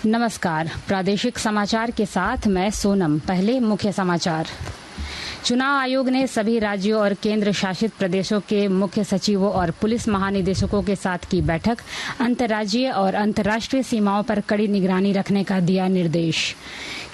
नमस्कार, प्रादेशिक समाचार के साथ मैं सोनम। पहले मुख्य समाचार। चुनाव आयोग ने सभी राज्यों और केंद्र शासित प्रदेशों के मुख्य सचिवों और पुलिस महानिदेशकों के साथ की बैठक। अंतर्राज्यीय और अंतर्राष्ट्रीय सीमाओं पर कड़ी निगरानी रखने का दिया निर्देश।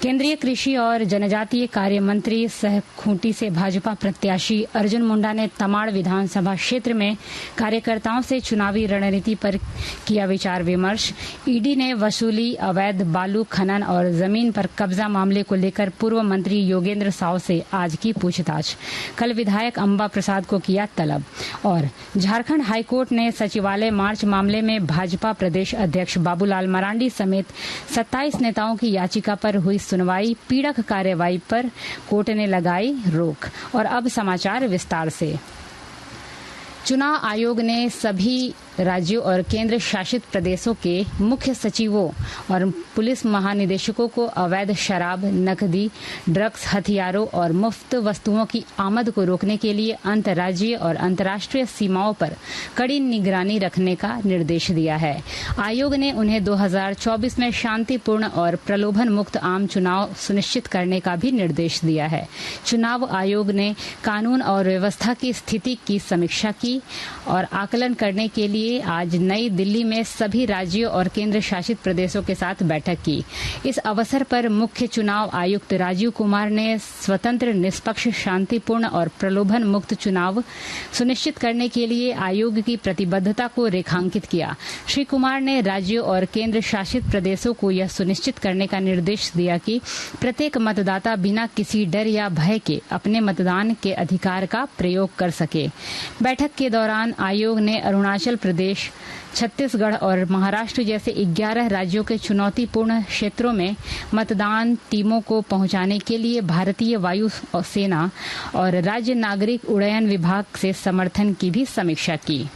केंद्रीय कृषि और जनजातीय कार्य मंत्री सह खूंटी से भाजपा प्रत्याशी अर्जुन मुंडा ने तमाड़ विधानसभा क्षेत्र में कार्यकर्ताओं से चुनावी रणनीति पर किया विचार विमर्श। ईडी ने वसूली, अवैध बालू खनन और जमीन पर कब्जा मामले को लेकर पूर्व मंत्री योगेंद्र साव से आज की पूछताछ। कल विधायक अंबा प्रसाद को किया तलब। और झारखंड हाईकोर्ट ने सचिवालय मार्च मामले में भाजपा प्रदेश अध्यक्ष बाबूलाल मरांडी समेत 27 नेताओं की याचिका पर हुई सुनवाई। पीड़क कार्रवाई पर कोर्ट ने लगाई रोक। और अब समाचार विस्तार से। चुनाव आयोग ने सभी राज्यों और केंद्र शासित प्रदेशों के मुख्य सचिवों और पुलिस महानिदेशकों को अवैध शराब, नकदी, ड्रग्स, हथियारों और मुफ्त वस्तुओं की आमद को रोकने के लिए अंतर्राज्यीय और अंतर्राष्ट्रीय सीमाओं पर कड़ी निगरानी रखने का निर्देश दिया है। आयोग ने उन्हें 2024 में शांतिपूर्ण और प्रलोभन मुक्त आम चुनाव सुनिश्चित करने का भी निर्देश दिया है। चुनाव आयोग ने कानून और व्यवस्था की स्थिति की समीक्षा की और आकलन करने के लिए आज नई दिल्ली में सभी राज्यों और केंद्र शासित प्रदेशों के साथ बैठक की। इस अवसर पर मुख्य चुनाव आयुक्त राजीव कुमार ने स्वतंत्र, निष्पक्ष, शांतिपूर्ण और प्रलोभन मुक्त चुनाव सुनिश्चित करने के लिए आयोग की प्रतिबद्धता को रेखांकित किया। श्री कुमार ने राज्यों और केंद्र शासित प्रदेशों को यह सुनिश्चित करने का निर्देश दिया कि प्रत्येक मतदाता बिना किसी डर या भय के अपने मतदान के अधिकार का प्रयोग कर सके। बैठक के दौरान आयोग ने अरुणाचल प्रदेश, छत्तीसगढ़ और महाराष्ट्र जैसे 11 राज्यों के चुनौतीपूर्ण क्षेत्रों में मतदान टीमों को पहुंचाने के लिए भारतीय वायु सेना और राज्य नागरिक उड्डयन विभाग से समर्थन की भी समीक्षा की।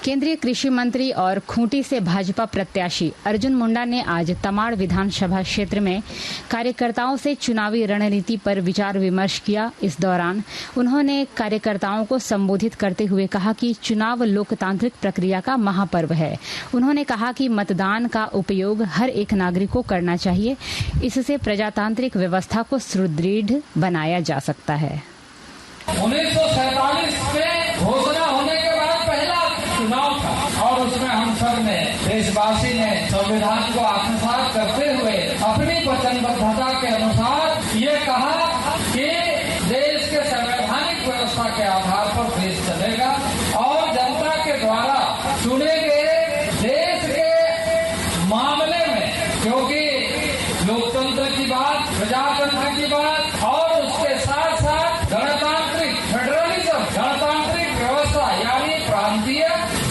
केंद्रीय कृषि मंत्री और खूंटी से भाजपा प्रत्याशी अर्जुन मुंडा ने आज तमाड़ विधानसभा क्षेत्र में कार्यकर्ताओं से चुनावी रणनीति पर विचार विमर्श किया। इस दौरान उन्होंने कार्यकर्ताओं को संबोधित करते हुए कहा कि चुनाव लोकतांत्रिक प्रक्रिया का महापर्व है। उन्होंने कहा कि मतदान का उपयोग हर एक नागरिक को करना चाहिए। इससे प्रजातांत्रिक व्यवस्था को सुदृढ़ बनाया जा सकता है। 1947 में घोषणा होने के बाद पहला चुनाव था और उसमें हम सब ने, देशवासी ने संविधान को आत्मसात करते हुए अपनी वचनबद्धता के अनुसार ये कहा कि देश के संवैधानिक व्यवस्था के आधार पर देश चलेगा और जनता के द्वारा चुने गए देश के मामले में, क्योंकि लोकतंत्र की बात, प्रजातंत्र की बात और उसके साथ साथ गणतांत्रिक फेडरलिज्म, गणतांत्रिक व्यवस्था यानी प्रांतीय,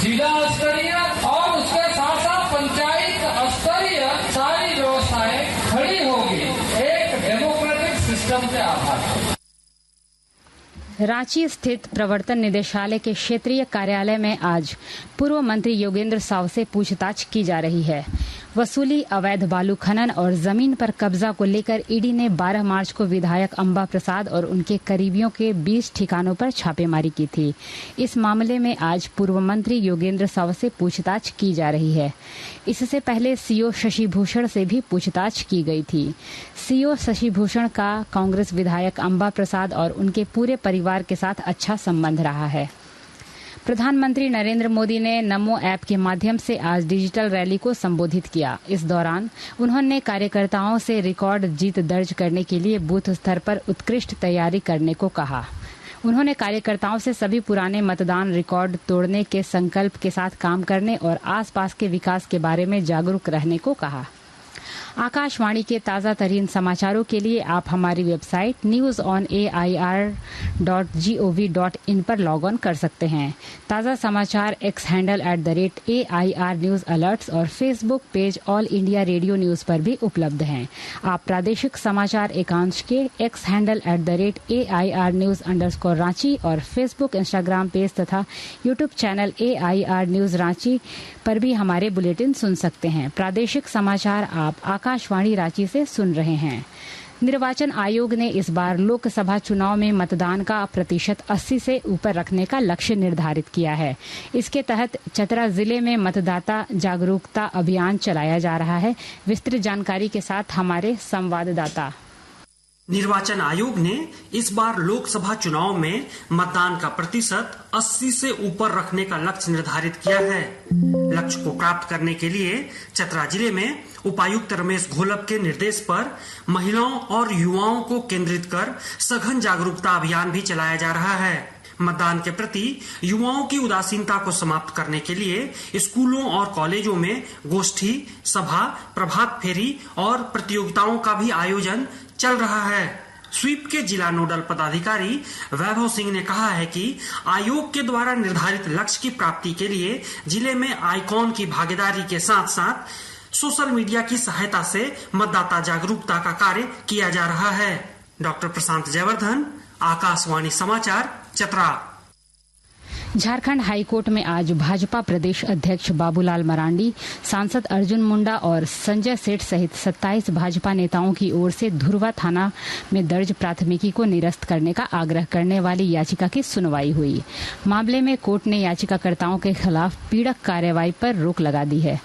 जिला स्तरीय और उसके साथ साथ पंचायत स्तरीय सारी व्यवस्थाएं खड़ी होगी एक डेमोक्रेटिक सिस्टम के आधार पर। रांची स्थित प्रवर्तन निदेशालय के क्षेत्रीय कार्यालय में आज पूर्व मंत्री योगेंद्र साव से पूछताछ की जा रही है। वसूली, अवैध बालू खनन और जमीन पर कब्जा को लेकर ईडी ने 12 मार्च को विधायक अंबा प्रसाद और उनके करीबियों के 20 ठिकानों पर छापेमारी की थी। इस मामले में आज पूर्व मंत्री योगेंद्र साव से पूछताछ की जा रही है। इससे पहले सीओ शशि भूषण से भी पूछताछ की गई थी। सीओ शशि भूषण का कांग्रेस विधायक अंबा प्रसाद और उनके पूरे परिवार के साथ अच्छा संबंध रहा है। प्रधानमंत्री नरेंद्र मोदी ने नमो ऐप के माध्यम से आज डिजिटल रैली को संबोधित किया। इस दौरान उन्होंने कार्यकर्ताओं से रिकॉर्ड जीत दर्ज करने के लिए बूथ स्तर पर उत्कृष्ट तैयारी करने को कहा। उन्होंने कार्यकर्ताओं से सभी पुराने मतदान रिकॉर्ड तोड़ने के संकल्प के साथ काम करने और आसपास के विकास के बारे में जागरूक रहने को कहा। आकाशवाणी के ताज़ा तरीन समाचारों के लिए आप हमारी वेबसाइट newsonair.gov.in पर लॉग ऑन कर सकते हैं। ताज़ा समाचार X handle @AIR news alerts और Facebook page All India Radio news पर भी उपलब्ध हैं। आप प्रादेशिक समाचार एकांश के X handle @AIR news _Ranchi और फेसबुक, इंस्टाग्राम पेज तथा YouTube channel AIR news Ranchi पर भी हमारे बुलेटिन सुन सकते हैं। प्रादेशिक समाचार आप आकाशवाणी रांची से सुन रहे हैं। निर्वाचन आयोग ने इस बार लोकसभा चुनाव में मतदान का प्रतिशत 80 से ऊपर रखने का लक्ष्य निर्धारित किया है। इसके तहत चतरा जिले में मतदाता जागरूकता अभियान चलाया जा रहा है। विस्तृत जानकारी के साथ हमारे संवाददाता। निर्वाचन आयोग ने इस बार लोकसभा चुनाव में मतदान का प्रतिशत 80 से ऊपर रखने का लक्ष्य निर्धारित किया है। लक्ष्य को प्राप्त करने के लिए चतरा जिले में उपायुक्त रमेश घोलप के निर्देश पर महिलाओं और युवाओं को केंद्रित कर सघन जागरूकता अभियान भी चलाया जा रहा है। मतदान के प्रति युवाओं की उदासीनता को समाप्त करने के लिए स्कूलों और कॉलेजों में गोष्ठी, सभा, प्रभात फेरी और प्रतियोगिताओं का भी आयोजन चल रहा है। स्वीप के जिला नोडल पदाधिकारी वैभव सिंह ने कहा है कि आयोग के द्वारा निर्धारित लक्ष्य की प्राप्ति के लिए जिले में आईकॉन की भागीदारी के साथ साथ सोशल मीडिया की सहायता से मतदाता जागरूकता का कार्य किया जा रहा है। डॉक्टर प्रशांत जयवर्धन, आकाशवाणी समाचार, चतरा। झारखंड हाईकोर्ट में आज भाजपा प्रदेश अध्यक्ष बाबूलाल मरांडी, सांसद अर्जुन मुंडा और संजय सेठ सहित 27 भाजपा नेताओं की ओर से धुरवा थाना में दर्ज प्राथमिकी को निरस्त करने का आग्रह करने वाली याचिका की सुनवाई हुई। मामले में कोर्ट ने याचिकाकर्ताओं के खिलाफ पीड़क कार्रवाई पर रोक लगा दी है।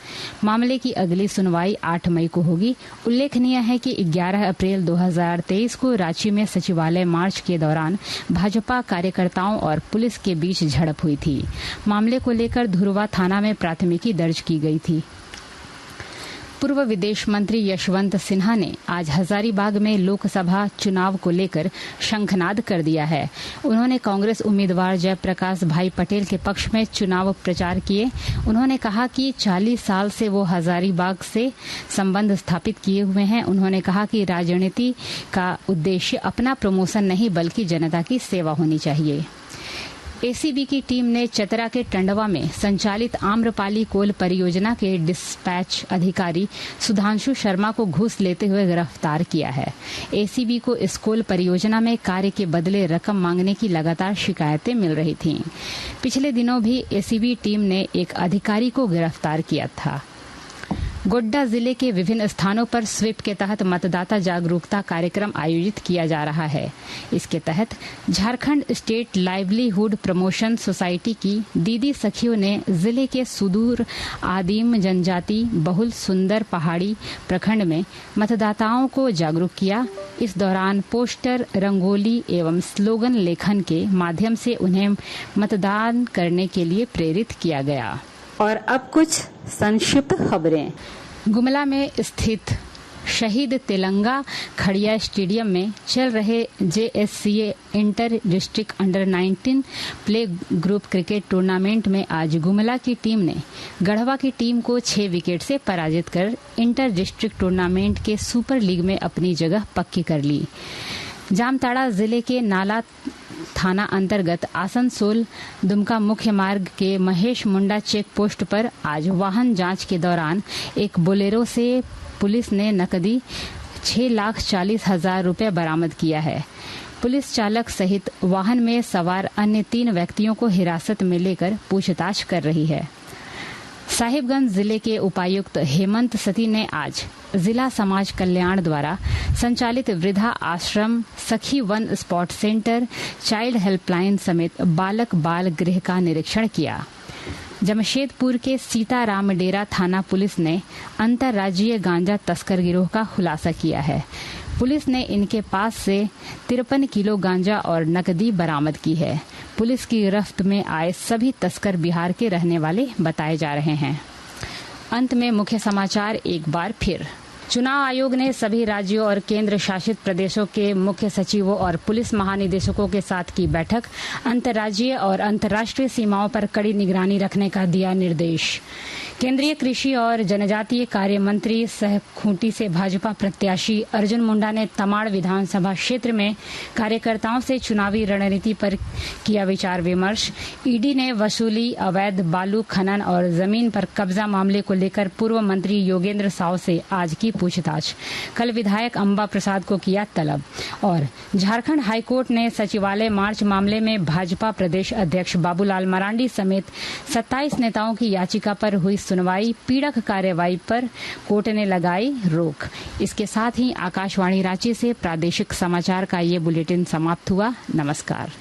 मामले की अगली सुनवाई 8 मई को होगी। उल्लेखनीय है कि 11 अप्रैल 2023 को रांची में सचिवालय मार्च के दौरान भाजपा कार्यकर्ताओं और पुलिस के बीच झड़प हुई थी। मामले को लेकर धुरवा थाना में प्राथमिकी दर्ज की गई थी। पूर्व विदेश मंत्री यशवंत सिन्हा ने आज हजारीबाग में लोकसभा चुनाव को लेकर शंखनाद कर दिया है। उन्होंने कांग्रेस उम्मीदवार जयप्रकाश भाई पटेल के पक्ष में चुनाव प्रचार किए। उन्होंने कहा कि 40 साल से वो हजारीबाग से संबंध स्थापित किए हुए हैं। उन्होंने कहा कि राजनीति का उद्देश्य अपना प्रमोशन नहीं बल्कि जनता की सेवा होनी चाहिए। एसीबी की टीम ने चतरा के टंडवा में संचालित आम्रपाली कोल परियोजना के डिस्पैच अधिकारी सुधांशु शर्मा को घूस लेते हुए गिरफ्तार किया है। एसीबी को इस कोल परियोजना में कार्य के बदले रकम मांगने की लगातार शिकायतें मिल रही थीं। पिछले दिनों भी एसीबी टीम ने एक अधिकारी को गिरफ्तार किया था। गोड्डा जिले के विभिन्न स्थानों पर स्वीप के तहत मतदाता जागरूकता कार्यक्रम आयोजित किया जा रहा है। इसके तहत Jharkhand state livelihood promotion society की दीदी सखियों ने जिले के सुदूर आदिम जनजाति बहुल सुंदर पहाड़ी प्रखंड में मतदाताओं को जागरूक किया। इस दौरान पोस्टर, रंगोली एवं स्लोगन लेखन के माध्यम से उन्हें मतदान करने के लिए प्रेरित किया गया। और अब कुछ संक्षिप्त खबरें। गुमला में स्थित शहीद तेलंगा खड़िया स्टेडियम में चल रहे JSCA inter district under 19 play group cricket tournament में आज गुमला की टीम ने गढ़वा की टीम को 6 विकेट से पराजित कर इंटर डिस्ट्रिक्ट टूर्नामेंट के सुपर लीग में अपनी जगह पक्की कर ली। जामताड़ा जिले के नाला थाना अंतर्गत आसनसोल दुमका मुख्य मार्ग के महेश मुंडा चेक पोस्ट पर आज वाहन जांच के दौरान एक बोलेरो से पुलिस ने नकदी 6,40,000 रुपए बरामद किया है। पुलिस चालक सहित वाहन में सवार अन्य 3 व्यक्तियों को हिरासत में लेकर पूछताछ कर रही है। साहिबगंज जिले के उपायुक्त हेमंत सती ने आज जिला समाज कल्याण द्वारा संचालित वृद्धा आश्रम, सखी one spot centre, child helpline समेत बालक बाल गृह का निरीक्षण किया। जमशेदपुर के सीताराम डेरा थाना पुलिस ने अंतर्राज्यीय गांजा तस्कर गिरोह का खुलासा किया है। पुलिस ने इनके पास से 53 किलो गांजा और नकदी बरामद की है। पुलिस की गिरफ्त में आए सभी तस्कर बिहार के रहने वाले बताए जा रहे हैं। अंत में मुख्य समाचार एक बार फिर। चुनाव आयोग ने सभी राज्यों और केंद्र शासित प्रदेशों के मुख्य सचिवों और पुलिस महानिदेशकों के साथ की बैठक। अंतर्राज्यीय और अंतर्राष्ट्रीय सीमाओं पर कड़ी निगरानी रखने का दिया निर्देश। केंद्रीय कृषि और जनजातीय कार्य मंत्री सह खूंटी से भाजपा प्रत्याशी अर्जुन मुंडा ने तमाड़ विधानसभा क्षेत्र में कार्यकर्ताओं से चुनावी रणनीति पर किया विचार विमर्श। ईडी ने वसूली, अवैध बालू खनन और जमीन पर कब्जा मामले को लेकर पूर्व मंत्री योगेंद्र साव से आज की पूछताछ। कल विधायक अंबा प्रसाद को किया तलब। और झारखंड हाईकोर्ट ने सचिवालय मार्च मामले में भाजपा प्रदेश अध्यक्ष बाबूलाल मरांडी समेत 27 नेताओं की याचिका पर हुई सुनवाई, पीड़क कार्यवाही पर कोर्ट ने लगाई रोक। इसके साथ ही आकाशवाणी रांची से प्रादेशिक समाचार का ये बुलेटिन समाप्त हुआ। नमस्कार।